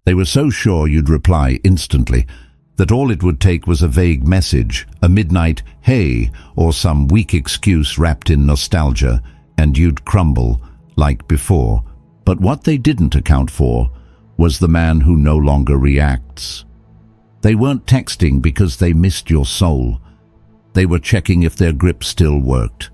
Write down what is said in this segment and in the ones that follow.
They were so sure you'd reply instantly that all it would take was a vague message, a midnight "hey" or some weak excuse wrapped in nostalgia, and you'd crumble like before. But what they didn't account for was the man who no longer reacts. They weren't texting because they missed your soul. They were checking if their grip still worked.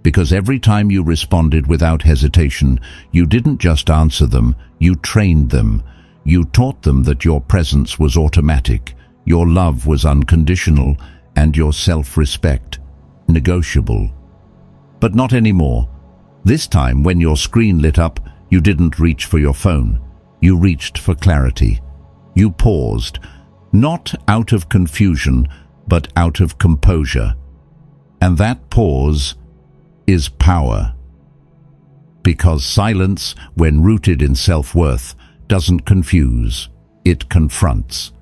Because every time you responded without hesitation, you didn't just answer them, you trained them. You taught them that your presence was automatic, your love was unconditional, and your self-respect negotiable. But not anymore. This time, when your screen lit up, you didn't reach for your phone. You reached for clarity. You paused, not out of confusion, but out of composure. And that pause is power. Because silence, when rooted in self-worth, doesn't confuse, it confronts.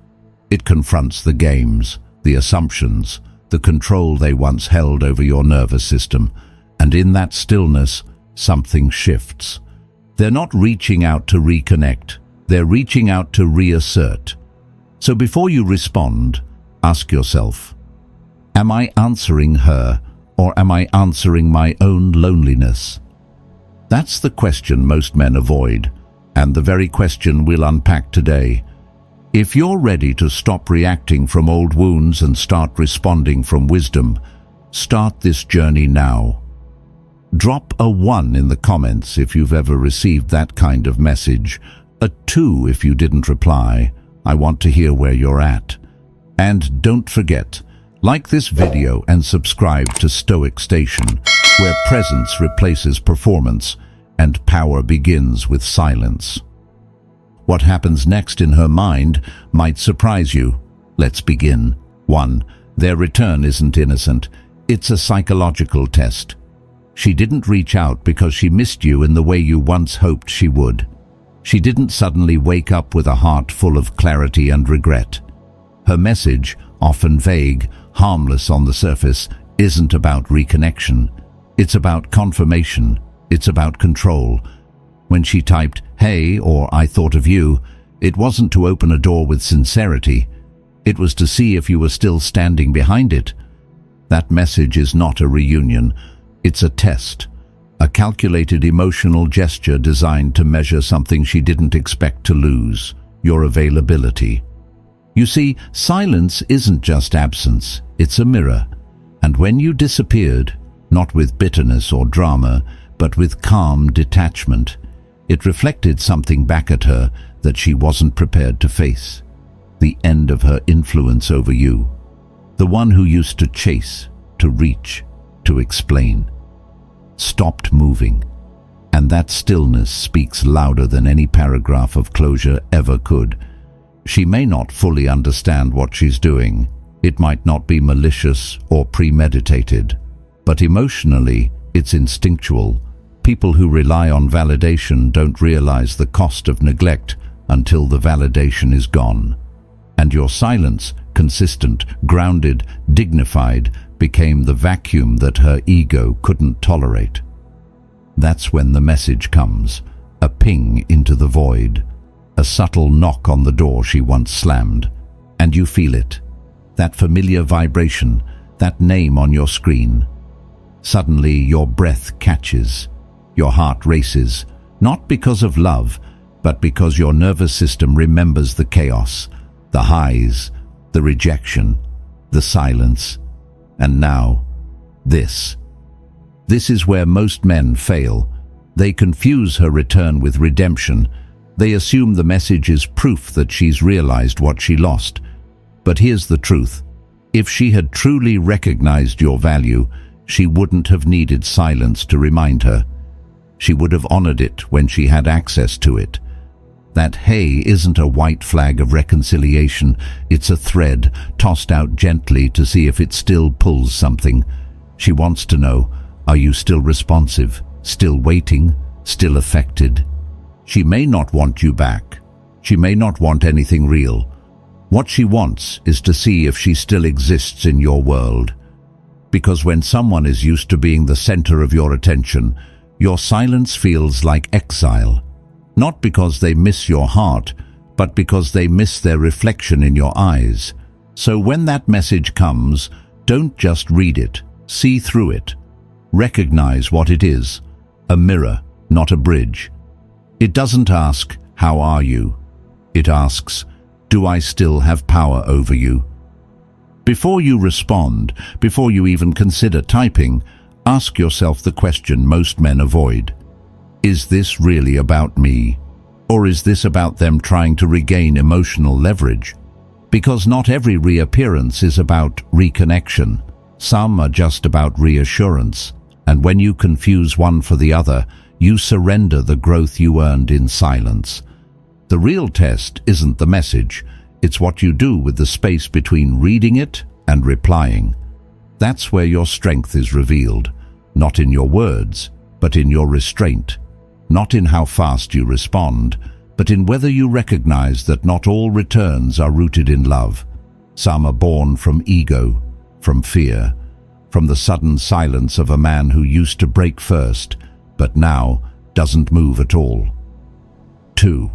It confronts the games, the assumptions, the control they once held over your nervous system. And in that stillness, something shifts. They're not reaching out to reconnect, they're reaching out to reassert. So before you respond, ask yourself, am I answering her, or am I answering my own loneliness? That's the question most men avoid, and the very question we'll unpack today. If you're ready to stop reacting from old wounds and start responding from wisdom, start this journey now. Drop a 1 in the comments if you've ever received that kind of message, a 2 if you didn't reply. I want to hear where you're at. And don't forget, like this video and subscribe to Stoic Station, where presence replaces performance and power begins with silence. What happens next in her mind might surprise you. Let's begin. 1. Their return isn't innocent. It's a psychological test. She didn't reach out because she missed you in the way you once hoped she would. She didn't suddenly wake up with a heart full of clarity and regret. Her message, often vague, harmless on the surface, isn't about reconnection. It's about confirmation. It's about control. When she typed, "Hey," or "I thought of you," it wasn't to open a door with sincerity. It was to see if you were still standing behind it. That message is not a reunion. It's a test, a calculated emotional gesture designed to measure something she didn't expect to lose, your availability. You see, silence isn't just absence, it's a mirror. And when you disappeared, not with bitterness or drama, but with calm detachment, it reflected something back at her that she wasn't prepared to face. The end of her influence over you. The one who used to chase, to reach, to explain, stopped moving. And that stillness speaks louder than any paragraph of closure ever could. She may not fully understand what she's doing. It might not be malicious or premeditated. But emotionally, it's instinctual. People who rely on validation don't realize the cost of neglect until the validation is gone. And your silence, consistent, grounded, dignified, became the vacuum that her ego couldn't tolerate. That's when the message comes, a ping into the void, a subtle knock on the door she once slammed, and you feel it, that familiar vibration, that name on your screen. Suddenly your breath catches, your heart races, not because of love, but because your nervous system remembers the chaos, the highs, the rejection, the silence. And now, this. This is where most men fail. They confuse her return with redemption. They assume the message is proof that she's realized what she lost. But here's the truth. If she had truly recognized your value, she wouldn't have needed silence to remind her. She would have honored it when she had access to it. That "hey" isn't a white flag of reconciliation. It's a thread tossed out gently to see if it still pulls something. She wants to know, are you still responsive, still waiting, still affected? She may not want you back. She may not want anything real. What she wants is to see if she still exists in your world. Because when someone is used to being the center of your attention, your silence feels like exile. Not because they miss your heart, but because they miss their reflection in your eyes. So when that message comes, don't just read it, see through it. Recognize what it is, a mirror, not a bridge. It doesn't ask, "How are you?" It asks, "Do I still have power over you?" Before you respond, before you even consider typing, ask yourself the question most men avoid. Is this really about me? Or is this about them trying to regain emotional leverage? Because not every reappearance is about reconnection. Some are just about reassurance. And when you confuse one for the other, you surrender the growth you earned in silence. The real test isn't the message. It's what you do with the space between reading it and replying. That's where your strength is revealed, not in your words, but in your restraint. Not in how fast you respond, but in whether you recognize that not all returns are rooted in love. Some are born from ego, from fear, from the sudden silence of a man who used to break first, but now doesn't move at all. 2.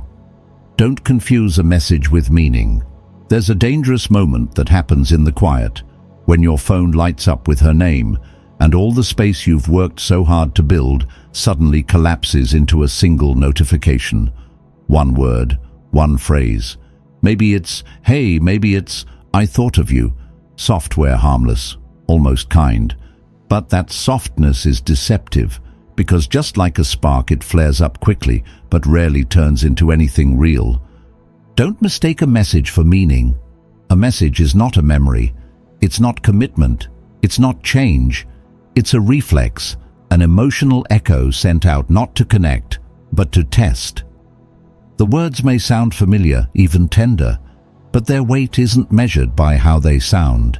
Don't confuse a message with meaning. There's a dangerous moment that happens in the quiet, when your phone lights up with her name, and all the space you've worked so hard to build suddenly collapses into a single notification. One word, one phrase. Maybe it's, "Hey," maybe it's, "I thought of you." Software, harmless, almost kind. But that softness is deceptive, because just like a spark, it flares up quickly, but rarely turns into anything real. Don't mistake a message for meaning. A message is not a memory. It's not commitment. It's not change. It's a reflex, an emotional echo sent out not to connect, but to test. The words may sound familiar, even tender, but their weight isn't measured by how they sound.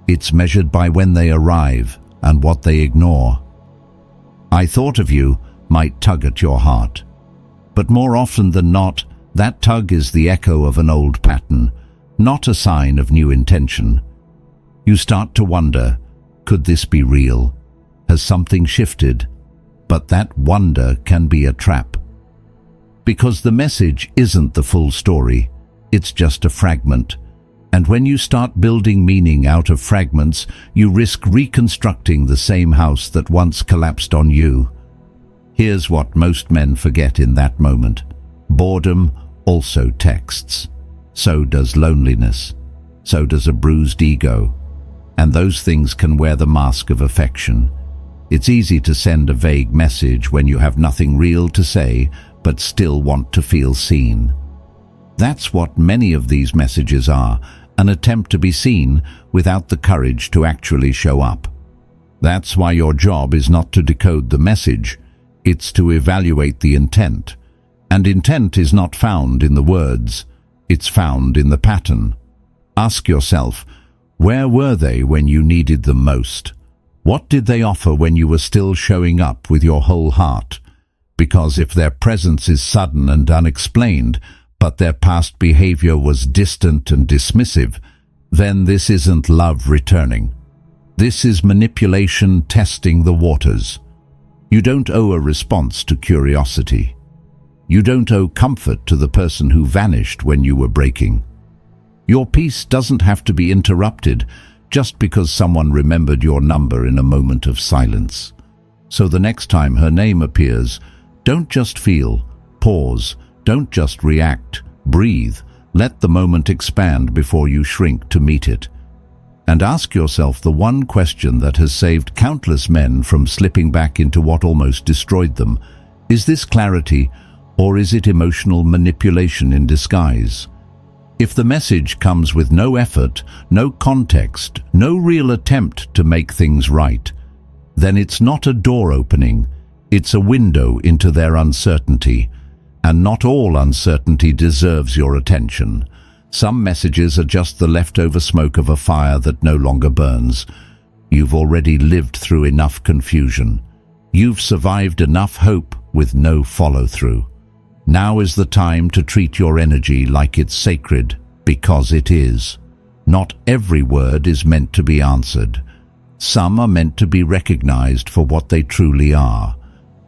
It's measured by when they arrive and what they ignore. "I thought of you" might tug at your heart. But more often than not, that tug is the echo of an old pattern, not a sign of new intention. You start to wonder, could this be real? Has something shifted? But that wonder can be a trap. Because the message isn't the full story, it's just a fragment. And when you start building meaning out of fragments, you risk reconstructing the same house that once collapsed on you. Here's what most men forget in that moment. Boredom also texts. So does loneliness. So does a bruised ego. And those things can wear the mask of affection. It's easy to send a vague message when you have nothing real to say, but still want to feel seen. That's what many of these messages are, an attempt to be seen without the courage to actually show up. That's why your job is not to decode the message, it's to evaluate the intent. And intent is not found in the words, it's found in the pattern. Ask yourself, where were they when you needed them most? What did they offer when you were still showing up with your whole heart? Because if their presence is sudden and unexplained, but their past behavior was distant and dismissive, then this isn't love returning. This is manipulation testing the waters. You don't owe a response to curiosity. You don't owe comfort to the person who vanished when you were breaking. Your peace doesn't have to be interrupted just because someone remembered your number in a moment of silence. So the next time her name appears, don't just feel, pause, don't just react, breathe, let the moment expand before you shrink to meet it. And ask yourself the one question that has saved countless men from slipping back into what almost destroyed them. Is this clarity, or is it emotional manipulation in disguise? If the message comes with no effort, no context, no real attempt to make things right, then it's not a door opening, it's a window into their uncertainty. And not all uncertainty deserves your attention. Some messages are just the leftover smoke of a fire that no longer burns. You've already lived through enough confusion. You've survived enough hope with no follow-through. Now is the time to treat your energy like it's sacred, because it is. Not every word is meant to be answered. Some are meant to be recognized for what they truly are.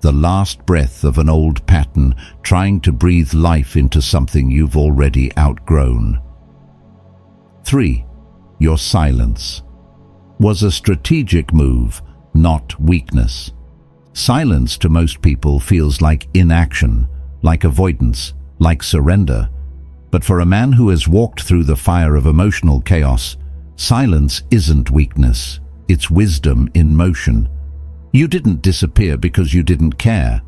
the last breath of an old pattern trying to breathe life into something you've already outgrown. 3. Your silence was a strategic move, not weakness. Silence to most people feels like inaction, like avoidance, like surrender. But for a man who has walked through the fire of emotional chaos, silence isn't weakness, it's wisdom in motion. You didn't disappear because you didn't care.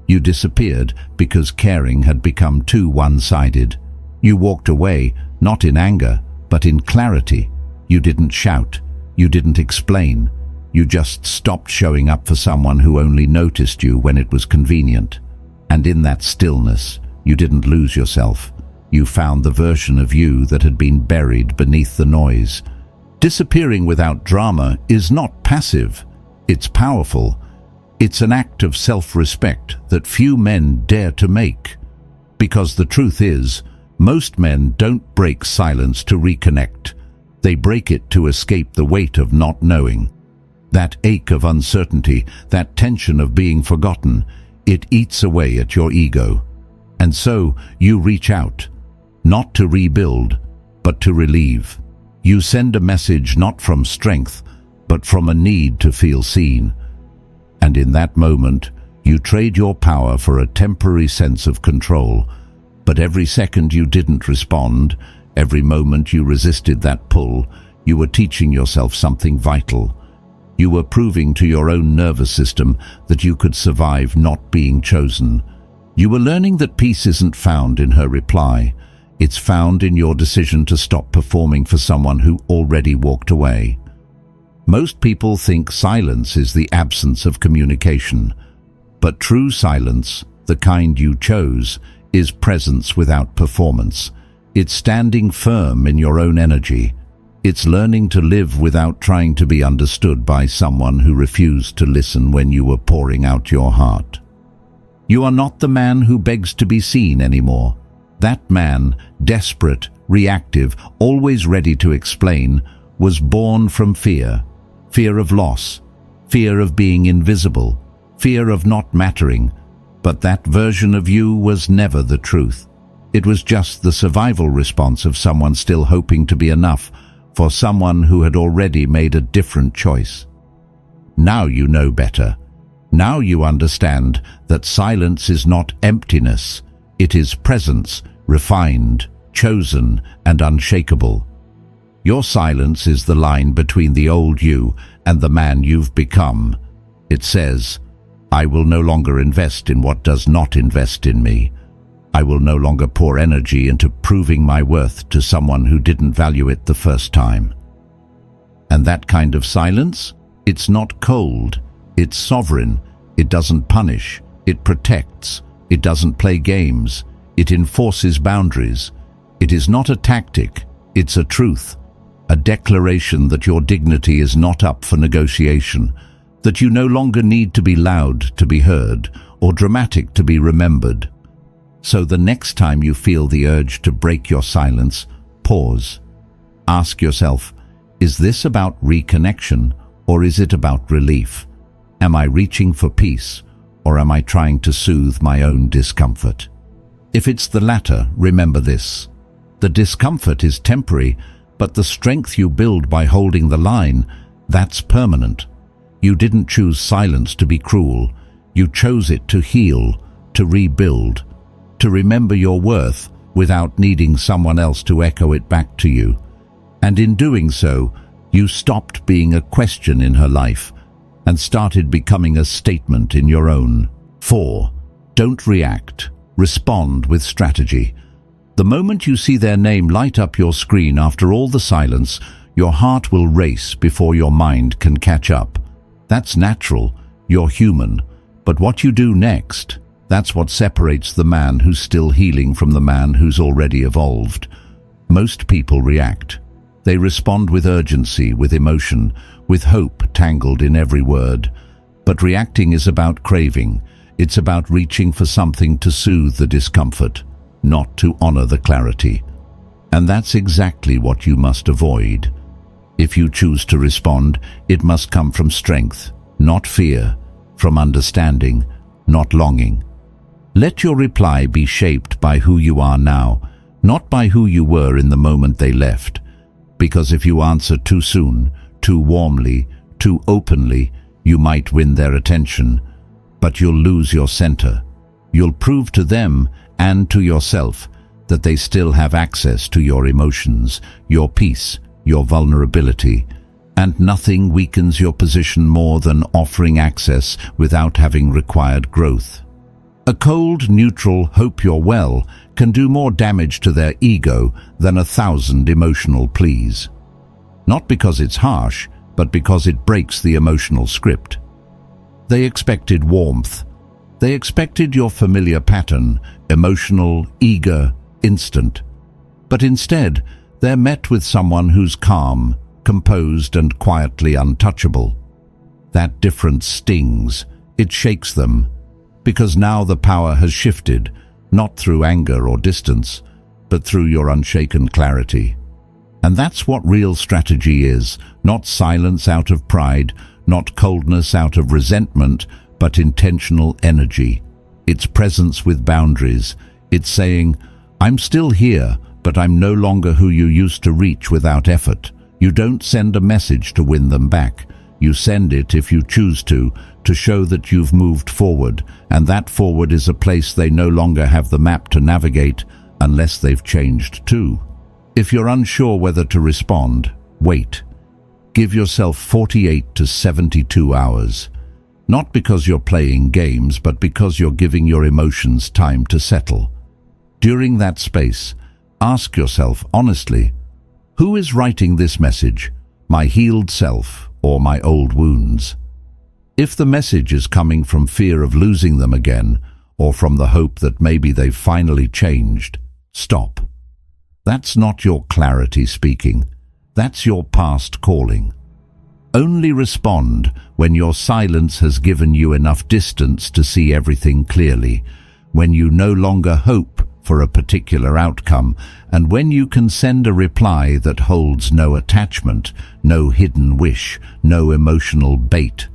You disappeared because caring had become too one-sided. You walked away, not in anger, but in clarity. You didn't shout. You didn't explain. You just stopped showing up for someone who only noticed you when it was convenient. And in that stillness, you didn't lose yourself. You found the version of you that had been buried beneath the noise. Disappearing without drama is not passive. It's powerful. It's an act of self-respect that few men dare to make. Because the truth is, most men don't break silence to reconnect. They break it to escape the weight of not knowing. That ache of uncertainty, that tension of being forgotten, it eats away at your ego. And so you reach out, not to rebuild, but to relieve. You send a message not from strength, but from a need to feel seen. And in that moment, you trade your power for a temporary sense of control. But every second you didn't respond, every moment you resisted that pull, you were teaching yourself something vital. You were proving to your own nervous system that you could survive not being chosen. You were learning that peace isn't found in her reply. It's found in your decision to stop performing for someone who already walked away. Most people think silence is the absence of communication. But true silence, the kind you chose, is presence without performance. It's standing firm in your own energy. It's learning to live without trying to be understood by someone who refused to listen when you were pouring out your heart. You are not the man who begs to be seen anymore. That man, desperate, reactive, always ready to explain, was born from fear. Fear of loss, fear of being invisible, fear of not mattering. But that version of you was never the truth. It was just the survival response of someone still hoping to be enough for someone who had already made a different choice. Now you know better. Now you understand that silence is not emptiness. It is presence, refined, chosen, and unshakable. Your silence is the line between the old you and the man you've become. It says, I will no longer invest in what does not invest in me. I will no longer pour energy into proving my worth to someone who didn't value it the first time. And that kind of silence? It's not cold. It's sovereign. It doesn't punish. It protects. It doesn't play games. It enforces boundaries. It is not a tactic. It's a truth. A declaration that your dignity is not up for negotiation, that you no longer need to be loud to be heard or dramatic to be remembered. So the next time you feel the urge to break your silence, pause. Ask yourself, is this about reconnection or is it about relief? Am I reaching for peace or am I trying to soothe my own discomfort? If it's the latter, remember this. The discomfort is temporary, but the strength you build by holding the line, that's permanent. You didn't choose silence to be cruel. You chose it to heal, to rebuild, to remember your worth without needing someone else to echo it back to you. And in doing so, you stopped being a question in her life and started becoming a statement in your own. 4. Don't react. Respond with strategy. The moment you see their name light up your screen after all the silence, your heart will race before your mind can catch up. That's natural. You're human. But what you do next, that's what separates the man who's still healing from the man who's already evolved. Most people react. They respond with urgency, with emotion, with hope tangled in every word. But reacting is about craving. It's about reaching for something to soothe the discomfort, not to honor the clarity. And that's exactly what you must avoid. If you choose to respond, it must come from strength, not fear, from understanding, not longing. Let your reply be shaped by who you are now, not by who you were in the moment they left. Because if you answer too soon, too warmly, too openly, you might win their attention, but you'll lose your center. You'll prove to them and to yourself that they still have access to your emotions, your peace, your vulnerability, and nothing weakens your position more than offering access without having required growth. A cold, neutral, hope you're well can do more damage to their ego than 1,000 emotional pleas. Not because it's harsh, but because it breaks the emotional script. They expected warmth. They expected your familiar pattern, emotional, eager, instant. But instead, they're met with someone who's calm, composed, and quietly untouchable. That difference stings. It shakes them. Because now the power has shifted, not through anger or distance, but through your unshaken clarity. And that's what real strategy is, not silence out of pride, not coldness out of resentment, but intentional energy. It's presence with boundaries. It's saying, I'm still here, but I'm no longer who you used to reach without effort. You don't send a message to win them back. You send it, if you choose to show that you've moved forward, and that forward is a place they no longer have the map to navigate unless they've changed too. If you're unsure whether to respond, wait. Give yourself 48 to 72 hours. Not because you're playing games, but because you're giving your emotions time to settle. During that space, ask yourself honestly, who is writing this message, my healed self or my old wounds? If the message is coming from fear of losing them again, or from the hope that maybe they've finally changed, stop. That's not your clarity speaking. That's your past calling. Only respond when your silence has given you enough distance to see everything clearly, when you no longer hope for a particular outcome, and when you can send a reply that holds no attachment, no hidden wish, no emotional bait.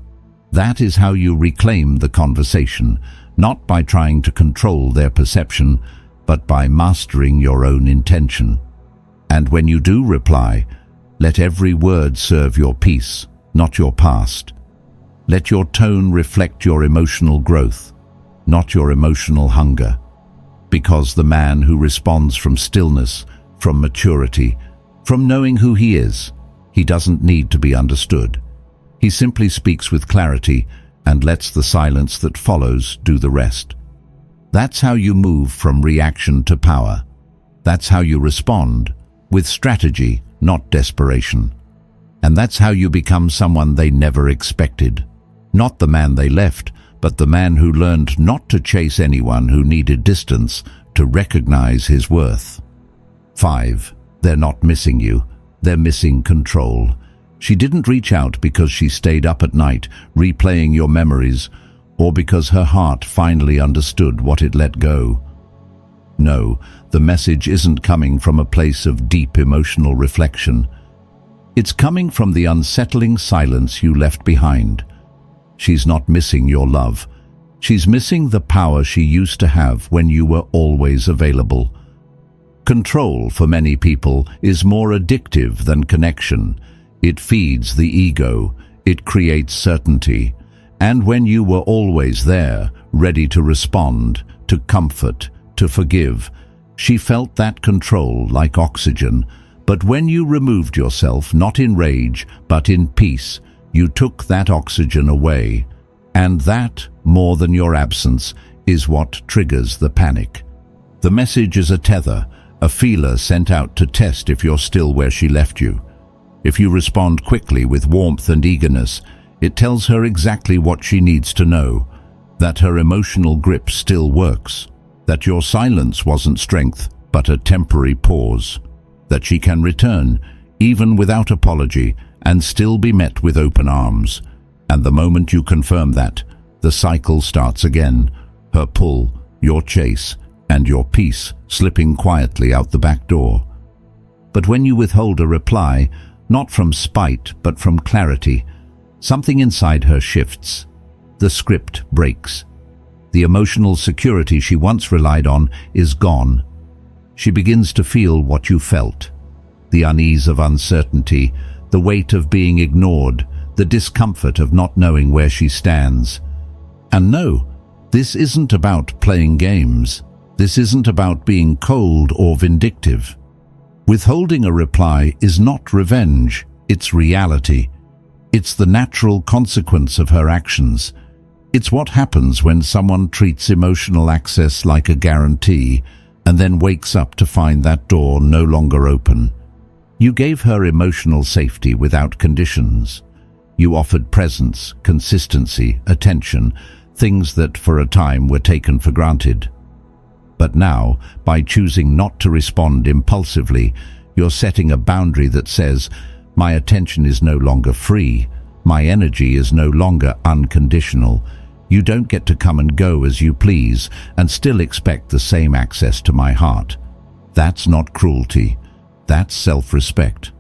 That is how you reclaim the conversation, not by trying to control their perception, but by mastering your own intention. And when you do reply, let every word serve your peace, not your past. Let your tone reflect your emotional growth, not your emotional hunger. Because the man who responds from stillness, from maturity, from knowing who he is, he doesn't need to be understood. He simply speaks with clarity and lets the silence that follows do the rest. That's how you move from reaction to power. That's how you respond, with strategy, not desperation. And that's how you become someone they never expected. Not the man they left, but the man who learned not to chase anyone who needed distance, to recognize his worth. 5. They're not missing you. They're missing control. She didn't reach out because she stayed up at night, replaying your memories, or because her heart finally understood what it let go. No, the message isn't coming from a place of deep emotional reflection. It's coming from the unsettling silence you left behind. She's not missing your love. She's missing the power she used to have when you were always available. Control, for many people, is more addictive than connection. It feeds the ego. It creates certainty. And when you were always there, ready to respond, to comfort, to forgive, she felt that control like oxygen. But when you removed yourself, not in rage, but in peace, you took that oxygen away. And that, more than your absence, is what triggers the panic. The message is a tether, a feeler sent out to test if you're still where she left you. If you respond quickly with warmth and eagerness, it tells her exactly what she needs to know, that her emotional grip still works, that your silence wasn't strength, but a temporary pause, that she can return, even without apology, and still be met with open arms. And the moment you confirm that, the cycle starts again, her pull, your chase, and your peace slipping quietly out the back door. But when you withhold a reply, not from spite, but from clarity, something inside her shifts. The script breaks. The emotional security she once relied on is gone. She begins to feel what you felt. The unease of uncertainty, the weight of being ignored, the discomfort of not knowing where she stands. And no, this isn't about playing games. This isn't about being cold or vindictive. Withholding a reply is not revenge, it's reality. It's the natural consequence of her actions. It's what happens when someone treats emotional access like a guarantee and then wakes up to find that door no longer open. You gave her emotional safety without conditions. You offered presence, consistency, attention, things that for a time were taken for granted. But now, by choosing not to respond impulsively, you're setting a boundary that says, my attention is no longer free, my energy is no longer unconditional. You don't get to come and go as you please and still expect the same access to my heart. That's not cruelty. That's self-respect.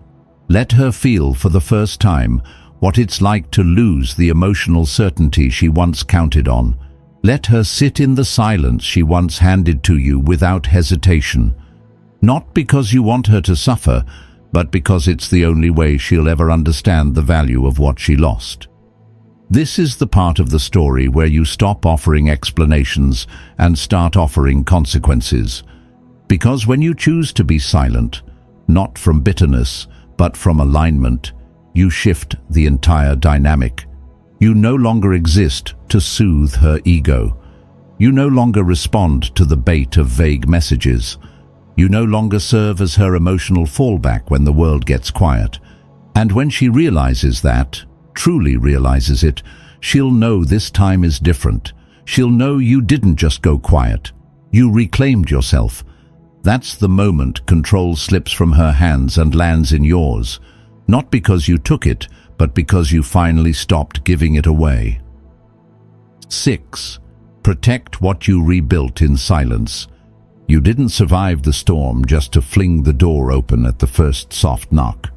Let her feel for the first time what it's like to lose the emotional certainty she once counted on. Let her sit in the silence she once handed to you without hesitation. Not because you want her to suffer, but because it's the only way she'll ever understand the value of what she lost. This is the part of the story where you stop offering explanations and start offering consequences. Because when you choose to be silent, not from bitterness, but from alignment, you shift the entire dynamic. You no longer exist to soothe her ego. You no longer respond to the bait of vague messages. You no longer serve as her emotional fallback when the world gets quiet. And when she realizes that, truly realizes it, she'll know this time is different. She'll know you didn't just go quiet. You reclaimed yourself. That's the moment control slips from her hands and lands in yours. Not because you took it, but because you finally stopped giving it away. 6. Protect what you rebuilt in silence. You didn't survive the storm just to fling the door open at the first soft knock.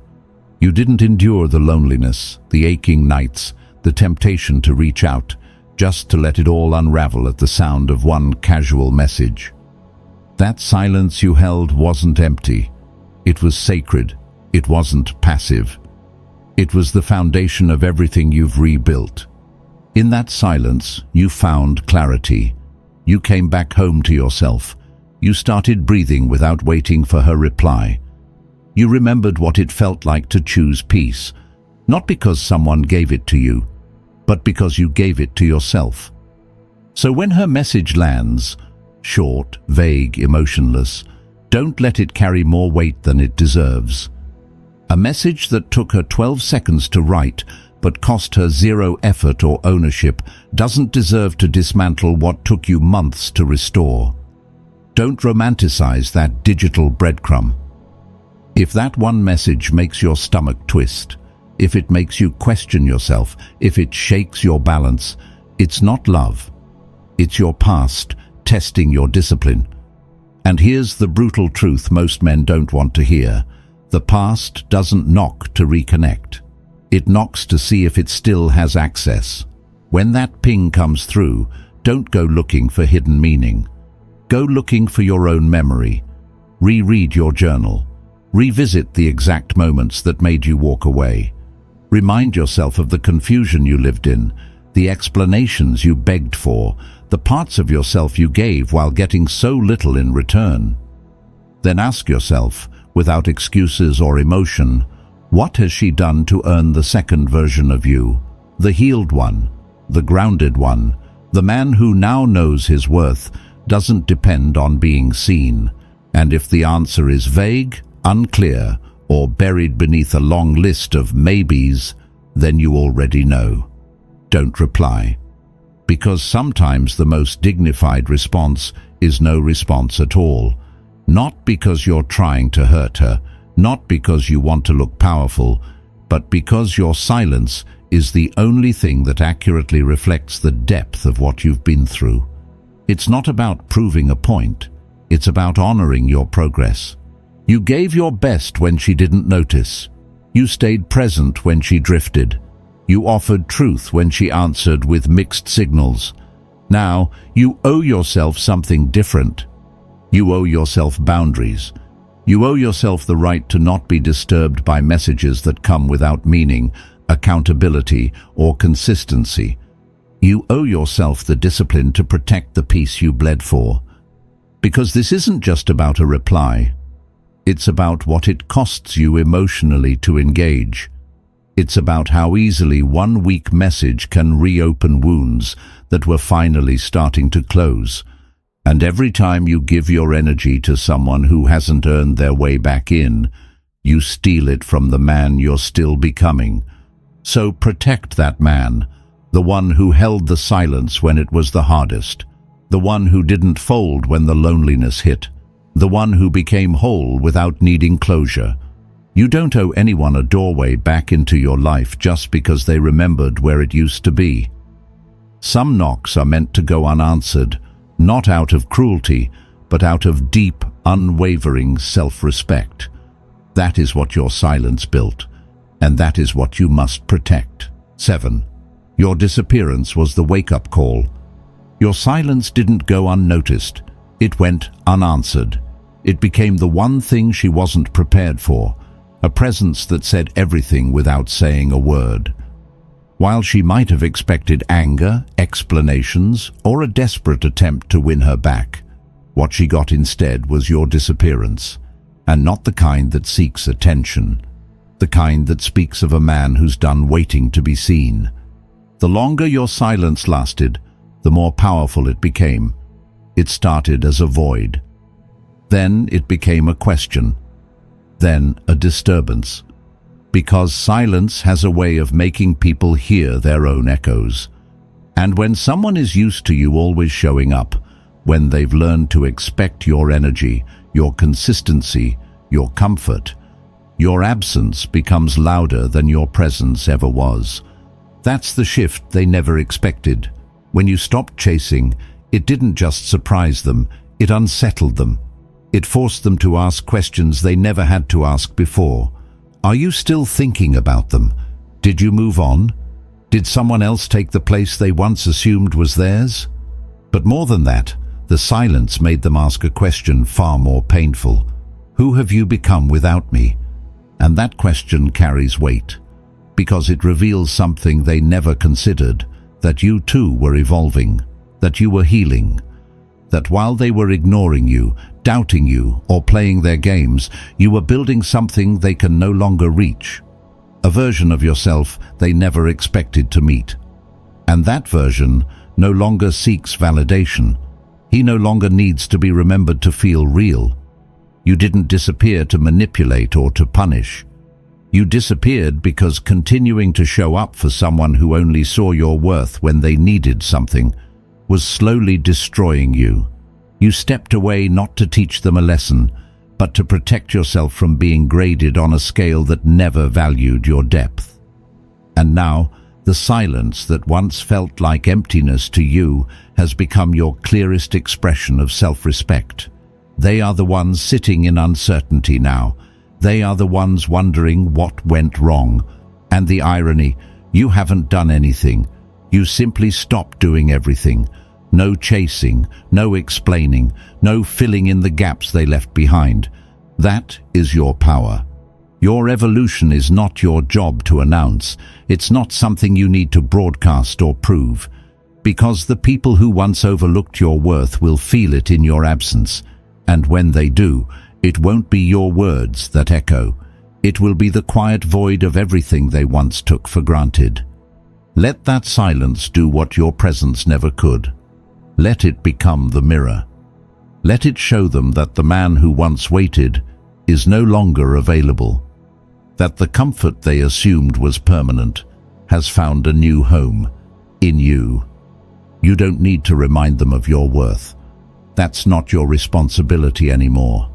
You didn't endure the loneliness, the aching nights, the temptation to reach out, just to let it all unravel at the sound of one casual message. That silence you held wasn't empty. It was sacred. It wasn't passive. It was the foundation of everything you've rebuilt. In that silence, you found clarity. You came back home to yourself. You started breathing without waiting for her reply. You remembered what it felt like to choose peace, not because someone gave it to you, but because you gave it to yourself. So when her message lands, short, vague, emotionless, don't let it carry more weight than it deserves. A message that took her 12 seconds to write but cost her 0 effort or ownership doesn't deserve to dismantle what took you months to restore. Don't romanticize that digital breadcrumb. If that one message makes your stomach twist, if it makes you question yourself, if it shakes your balance, it's not love. It's your past testing your discipline. And here's the brutal truth most men don't want to hear. The past doesn't knock to reconnect. It knocks to see if it still has access. When that ping comes through, don't go looking for hidden meaning. Go looking for your own memory. Reread your journal. Revisit the exact moments that made you walk away. Remind yourself of the confusion you lived in, the explanations you begged for, the parts of yourself you gave while getting so little in return. Then ask yourself, without excuses or emotion, what has she done to earn the second version of you? The healed one, the grounded one, the man who now knows his worth doesn't depend on being seen. And if the answer is vague, unclear, or buried beneath a long list of maybes, then you already know. Don't reply. Because sometimes the most dignified response is no response at all. Not because you're trying to hurt her, not because you want to look powerful, but because your silence is the only thing that accurately reflects the depth of what you've been through. It's not about proving a point. It's about honoring your progress. You gave your best when she didn't notice. You stayed present when she drifted. You offered truth when she answered with mixed signals. Now, you owe yourself something different. You owe yourself boundaries. You owe yourself the right to not be disturbed by messages that come without meaning, accountability, or consistency. You owe yourself the discipline to protect the peace you bled for. Because this isn't just about a reply. It's about what it costs you emotionally to engage. It's about how easily one weak message can reopen wounds that were finally starting to close. And every time you give your energy to someone who hasn't earned their way back in, you steal it from the man you're still becoming. So protect that man, the one who held the silence when it was the hardest, the one who didn't fold when the loneliness hit, the one who became whole without needing closure. You don't owe anyone a doorway back into your life just because they remembered where it used to be. Some knocks are meant to go unanswered, not out of cruelty, but out of deep, unwavering self-respect. That is what your silence built, and that is what you must protect. 7. Your disappearance was the wake-up call. Your silence didn't go unnoticed. It went unanswered. It became the one thing she wasn't prepared for, a presence that said everything without saying a word. While she might have expected anger, explanations, or a desperate attempt to win her back, what she got instead was your disappearance, and not the kind that seeks attention, the kind that speaks of a man who's done waiting to be seen. The longer your silence lasted, the more powerful it became. It started as a void. Then it became a question. Then a disturbance. Because silence has a way of making people hear their own echoes. And when someone is used to you always showing up, when they've learned to expect your energy, your consistency, your comfort, your absence becomes louder than your presence ever was. That's the shift they never expected. When you stopped chasing, it didn't just surprise them, it unsettled them. It forced them to ask questions they never had to ask before. Are you still thinking about them? Did you move on? Did someone else take the place they once assumed was theirs? But more than that, the silence made them ask a question far more painful. Who have you become without me? And that question carries weight, because it reveals something they never considered, that you too were evolving, that you were healing, that while they were ignoring you, doubting you, or playing their games, you were building something they can no longer reach, a version of yourself they never expected to meet. And that version no longer seeks validation. He no longer needs to be remembered to feel real. You didn't disappear to manipulate or to punish. You disappeared because continuing to show up for someone who only saw your worth when they needed something was slowly destroying you. You stepped away not to teach them a lesson, but to protect yourself from being graded on a scale that never valued your depth. And now, the silence that once felt like emptiness to you has become your clearest expression of self-respect. They are the ones sitting in uncertainty now. They are the ones wondering what went wrong. And the irony, you haven't done anything. You simply stopped doing everything. No chasing, no explaining, no filling in the gaps they left behind. That is your power. Your evolution is not your job to announce. It's not something you need to broadcast or prove. Because the people who once overlooked your worth will feel it in your absence. And when they do, it won't be your words that echo. It will be the quiet void of everything they once took for granted. Let that silence do what your presence never could. Let it become the mirror. Let it show them that the man who once waited is no longer available, that the comfort they assumed was permanent has found a new home in you. You don't need to remind them of your worth. That's not your responsibility anymore.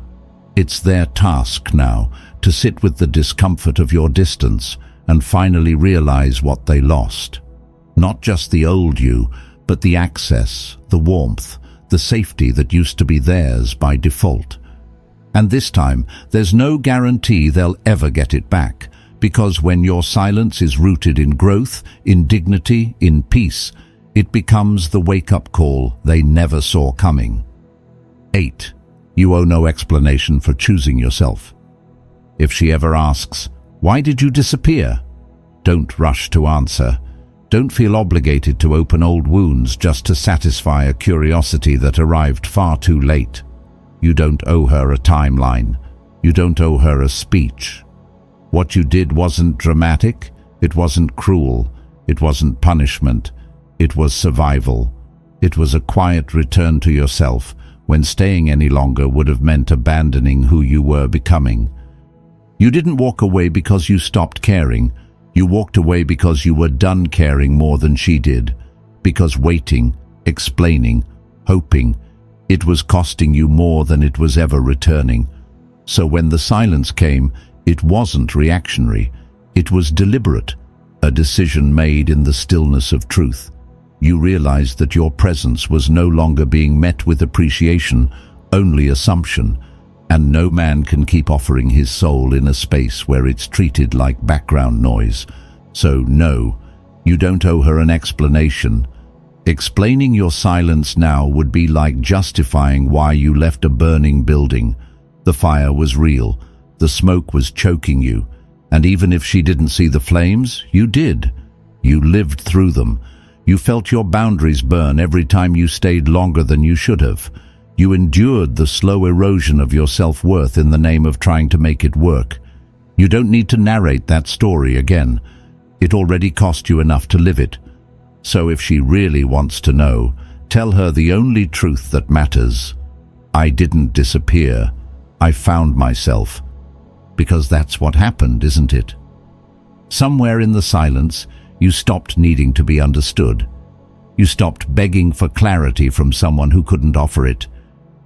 It's their task now to sit with the discomfort of your distance and finally realize what they lost. Not just the old you, but the access, the warmth, the safety that used to be theirs by default. And this time, there's no guarantee they'll ever get it back, because when your silence is rooted in growth, in dignity, in peace, It becomes the wake-up call they never saw coming. 8. You owe no explanation for choosing yourself. If she ever asks, "Why did you disappear?" don't rush to answer. Don't feel obligated to open old wounds just to satisfy a curiosity that arrived far too late. You don't owe her a timeline. You don't owe her a speech. What you did wasn't dramatic, it wasn't cruel, it wasn't punishment, it was survival. It was a quiet return to yourself when staying any longer would have meant abandoning who you were becoming. You didn't walk away because you stopped caring. You walked away because you were done caring more than she did, because waiting, explaining, hoping, it was costing you more than it was ever returning. So when the silence came, it wasn't reactionary, it was deliberate, a decision made in the stillness of truth. You realized that your presence was no longer being met with appreciation, only assumption, and no man can keep offering his soul in a space where it's treated like background noise. So no, you don't owe her an explanation. Explaining your silence now would be like justifying why you left a burning building. The fire was real, the smoke was choking you, and even if she didn't see the flames, you did. You lived through them. You felt your boundaries burn every time you stayed longer than you should have. You endured the slow erosion of your self-worth in the name of trying to make it work. You don't need to narrate that story again. It already cost you enough to live it. So if she really wants to know, tell her the only truth that matters. I didn't disappear. I found myself. Because that's what happened, isn't it? Somewhere in the silence, you stopped needing to be understood. You stopped begging for clarity from someone who couldn't offer it.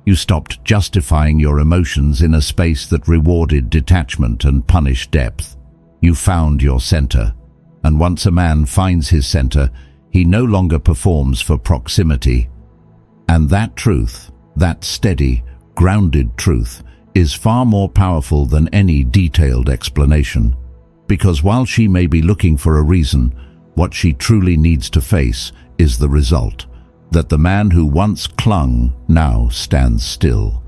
You stopped justifying your emotions in a space that rewarded detachment and punished depth. You found your center. And once a man finds his center, he no longer performs for proximity. And that truth, that steady, grounded truth, is far more powerful than any detailed explanation. Because while she may be looking for a reason, what she truly needs to face is the result. That the man who once clung now stands still.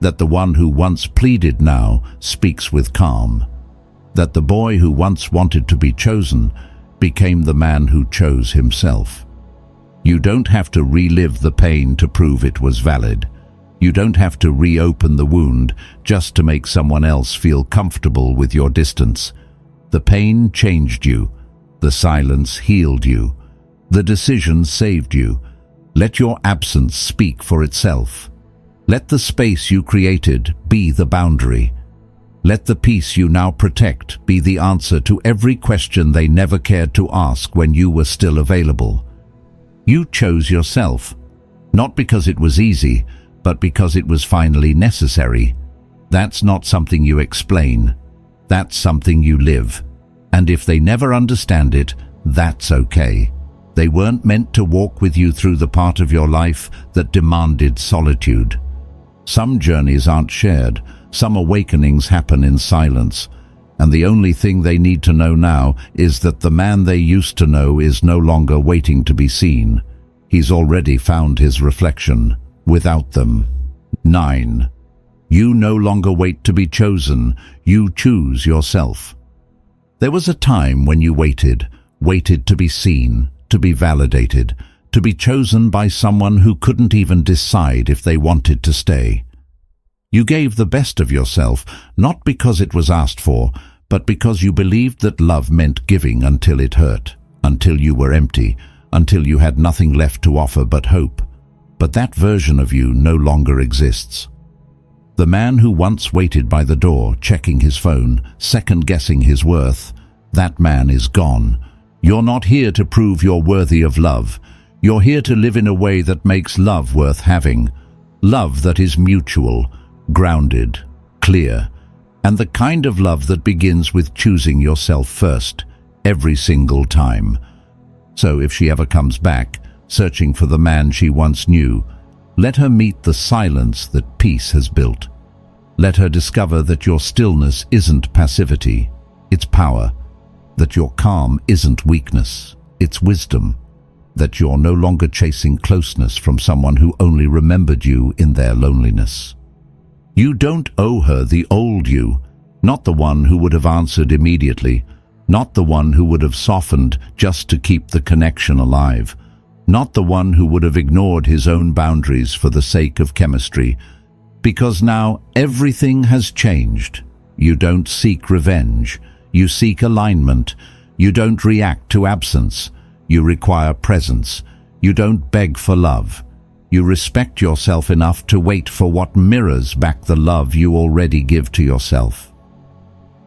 That the one who once pleaded now speaks with calm. That the boy who once wanted to be chosen became the man who chose himself. You don't have to relive the pain to prove it was valid. You don't have to reopen the wound just to make someone else feel comfortable with your distance. The pain changed you. The silence healed you. The decision saved you. Let your absence speak for itself. Let the space you created be the boundary. Let the peace you now protect be the answer to every question they never cared to ask when you were still available. You chose yourself, not because it was easy, but because it was finally necessary. That's not something you explain. That's something you live. And if they never understand it, that's okay. They weren't meant to walk with you through the part of your life that demanded solitude. Some journeys aren't shared, some awakenings happen in silence, and the only thing they need to know now is that the man they used to know is no longer waiting to be seen. He's already found his reflection, without them. 9. You no longer wait to be chosen, you choose yourself. There was a time when you waited to be seen, to be validated, to be chosen by someone who couldn't even decide if they wanted to stay. You gave the best of yourself, not because it was asked for, but because you believed that love meant giving until it hurt, until you were empty, until you had nothing left to offer but hope. But that version of you no longer exists. The man who once waited by the door, checking his phone, second-guessing his worth, that man is gone. You're not here to prove you're worthy of love. You're here to live in a way that makes love worth having. Love that is mutual, grounded, clear, and the kind of love that begins with choosing yourself first, every single time. So if she ever comes back, searching for the man she once knew, let her meet the silence that peace has built. Let her discover that your stillness isn't passivity, it's power. That your calm isn't weakness, it's wisdom. that you're no longer chasing closeness from someone who only remembered you in their loneliness. You don't owe her the old you, not the one who would have answered immediately, not the one who would have softened just to keep the connection alive, not the one who would have ignored his own boundaries for the sake of chemistry, because now everything has changed. You don't seek revenge, you seek alignment. You don't react to absence, you require presence. You don't beg for love. You respect yourself enough to wait for what mirrors back the love you already give to yourself.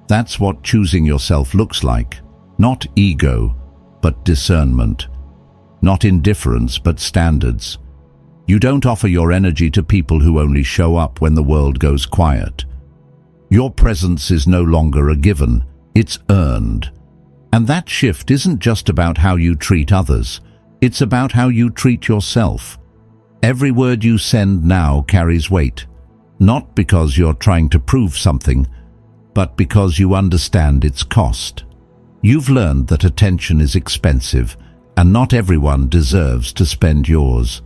That's what choosing yourself looks like. Not ego, but discernment. Not indifference, but standards. You don't offer your energy to people who only show up when the world goes quiet. Your presence is no longer a given, it's earned. And that shift isn't just about how you treat others, it's about how you treat yourself. Every word you send now carries weight, not because you're trying to prove something, but because you understand its cost. You've learned that attention is expensive, and not everyone deserves to spend yours.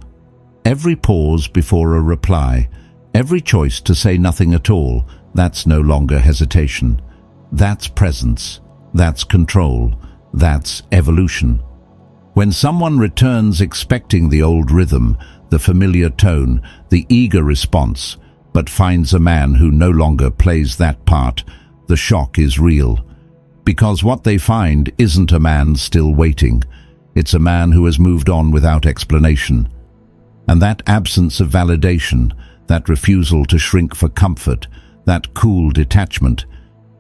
Every pause before a reply, every choice to say nothing at all, that's no longer hesitation. That's presence. That's control. That's evolution. When someone returns expecting the old rhythm, the familiar tone, the eager response, but finds a man who no longer plays that part, the shock is real. Because what they find isn't a man still waiting. It's a man who has moved on without explanation. And that absence of validation, that refusal to shrink for comfort, that cool detachment,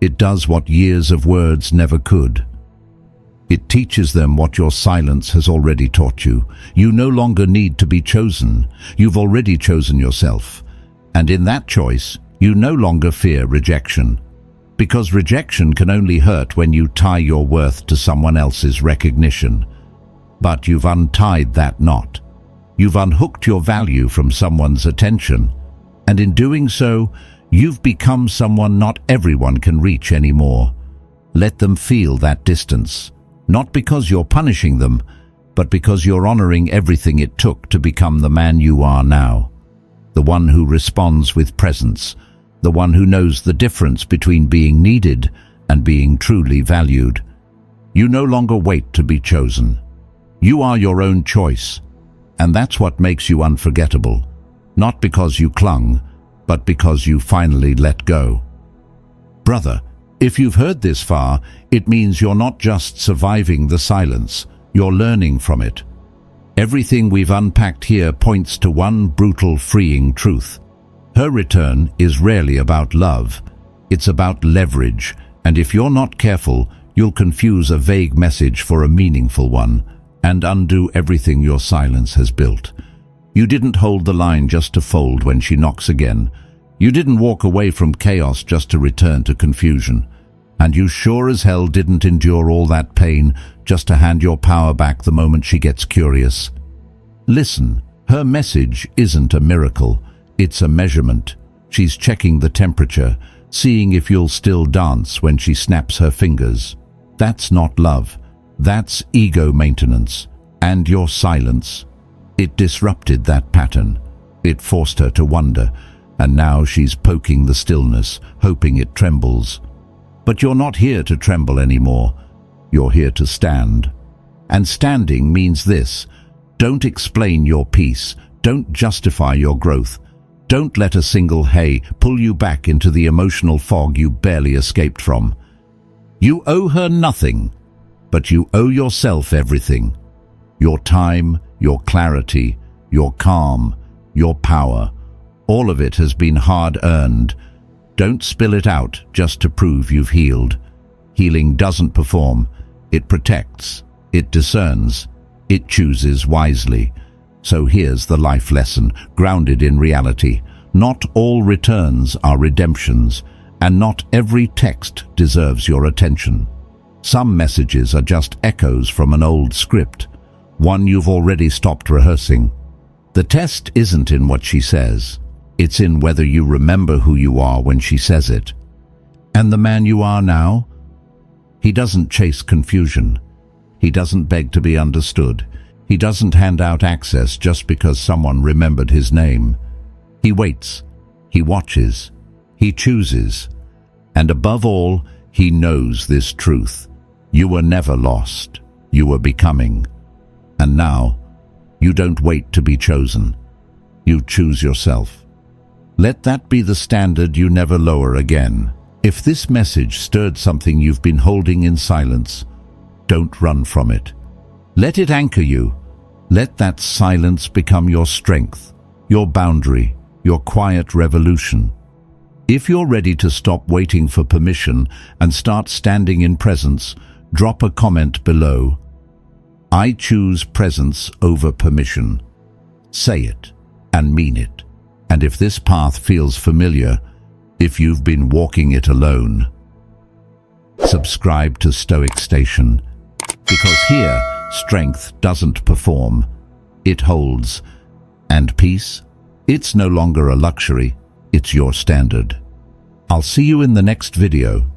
it does what years of words never could. It teaches them what your silence has already taught you. You no longer need to be chosen. You've already chosen yourself. And in that choice, you no longer fear rejection. Because rejection can only hurt when you tie your worth to someone else's recognition. But you've untied that knot. You've unhooked your value from someone's attention. And in doing so, you've become someone not everyone can reach anymore. Let them feel that distance. Not because you're punishing them, but because you're honoring everything it took to become the man you are now. The one who responds with presence, the one who knows the difference between being needed and being truly valued. You no longer wait to be chosen. You are your own choice, and that's what makes you unforgettable, not because you clung, but because you finally let go. Brother, if you've heard this far, it means you're not just surviving the silence, you're learning from it. Everything we've unpacked here points to one brutal, freeing truth. Her return is rarely about love. It's about leverage, and if you're not careful, you'll confuse a vague message for a meaningful one and undo everything your silence has built. You didn't hold the line just to fold when she knocks again. You didn't walk away from chaos just to return to confusion. And you sure as hell didn't endure all that pain just to hand your power back the moment she gets curious. Listen, her message isn't a miracle. It's a measurement. She's checking the temperature, seeing if you'll still dance when she snaps her fingers. That's not love. That's ego maintenance. And your silence. It disrupted that pattern. It forced her to wonder, and now she's poking the stillness, hoping it trembles. But you're not here to tremble anymore. You're here to stand. And standing means this: don't explain your peace. Don't justify your growth. Don't let a single hey pull you back into the emotional fog you barely escaped from. You owe her nothing, but you owe yourself everything. Your time, your clarity, your calm, your power. All of it has been hard-earned. Don't spill it out just to prove you've healed. Healing doesn't perform. It protects. It discerns. It chooses wisely. So here's the life lesson, grounded in reality. Not all returns are redemptions, and not every text deserves your attention. Some messages are just echoes from an old script, one you've already stopped rehearsing. The test isn't in what she says. It's in whether you remember who you are when she says it. And the man you are now? He doesn't chase confusion. He doesn't beg to be understood. He doesn't hand out access just because someone remembered his name. He waits, he watches, he chooses, and above all, he knows this truth. You were never lost, you were becoming. And now, you don't wait to be chosen. You choose yourself. Let that be the standard you never lower again. If this message stirred something you've been holding in silence, don't run from it. Let it anchor you. Let that silence become your strength, your boundary, your quiet revolution. If you're ready to stop waiting for permission and start standing in presence, drop a comment below. I choose presence over permission. Say it and mean it. And if this path feels familiar, if you've been walking it alone, subscribe to Stoic Station, because here strength doesn't perform, it holds. And peace, it's no longer a luxury, it's your standard. I'll see you in the next video.